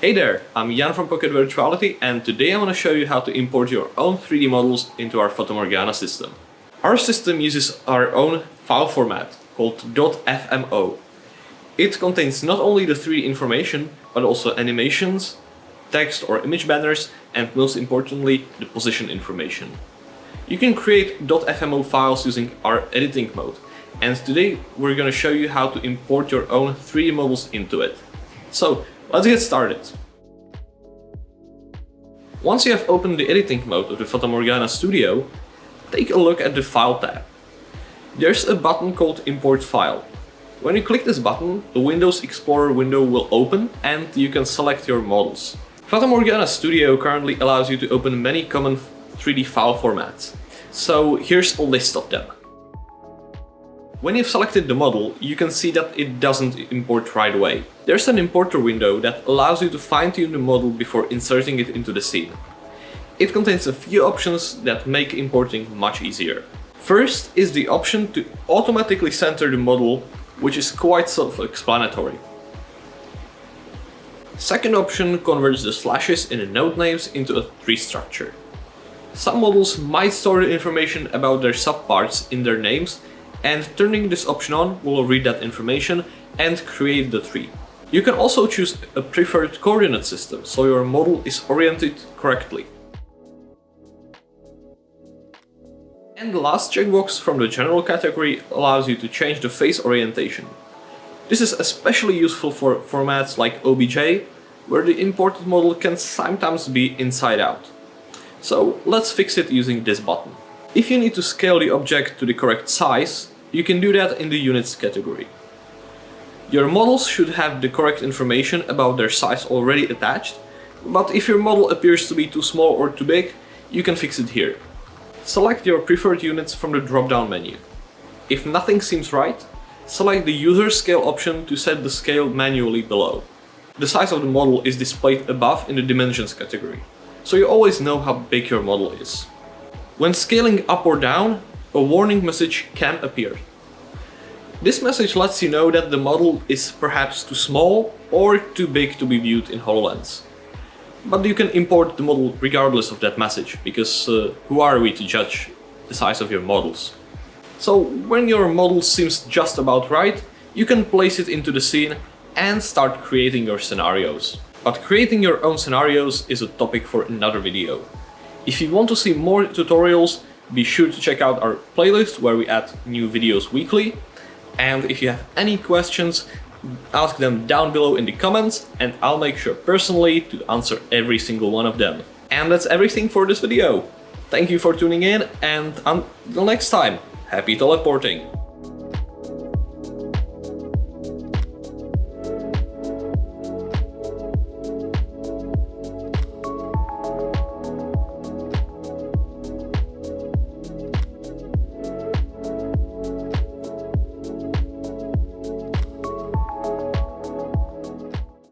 Hey there, I'm Jan from Pocket Virtuality, and today I want to show you how to import your own 3D models into our Fata Morgana system. Our system uses our own file format called .fmo. It contains not only the 3D information, but also animations, text or image banners, and most importantly, the position information. You can create .fmo files using our editing mode, and today we're going to show you how to import your own 3D models into it. So, let's get started. Once you have opened the editing mode of the Fata Morgana Studio, take a look at the File tab. There's a button called Import File. When you click this button, the Windows Explorer window will open and you can select your models. Fata Morgana Studio currently allows you to open many common 3D file formats. So here's a list of them. When you've selected the model, you can see that it doesn't import right away. There's an importer window that allows you to fine-tune the model before inserting it into the scene. It contains a few options that make importing much easier. First is the option to automatically center the model, which is quite self-explanatory. Second option converts the slashes in the node names into a tree structure. Some models might store the information about their subparts in their names, and turning this option on will read that information and create the tree. You can also choose a preferred coordinate system, so your model is oriented correctly. And the last checkbox from the general category allows you to change the face orientation. This is especially useful for formats like OBJ, where the imported model can sometimes be inside out. So let's fix it using this button. If you need to scale the object to the correct size, you can do that in the Units category. Your models should have the correct information about their size already attached, but if your model appears to be too small or too big, you can fix it here. Select your preferred units from the drop-down menu. If nothing seems right, select the User Scale option to set the scale manually below. The size of the model is displayed above in the Dimensions category, so you always know how big your model is. When scaling up or down, a warning message can appear. This message lets you know that the model is perhaps too small or too big to be viewed in HoloLens. But you can import the model regardless of that message, because who are we to judge the size of your models? So when your model seems just about right, you can place it into the scene and start creating your scenarios. But creating your own scenarios is a topic for another video. If you want to see more tutorials, be sure to check out our playlist where we add new videos weekly. And if you have any questions, ask them down below in the comments and I'll make sure personally to answer every single one of them. And that's everything for this video. Thank you for tuning in, and until next time, happy teleporting!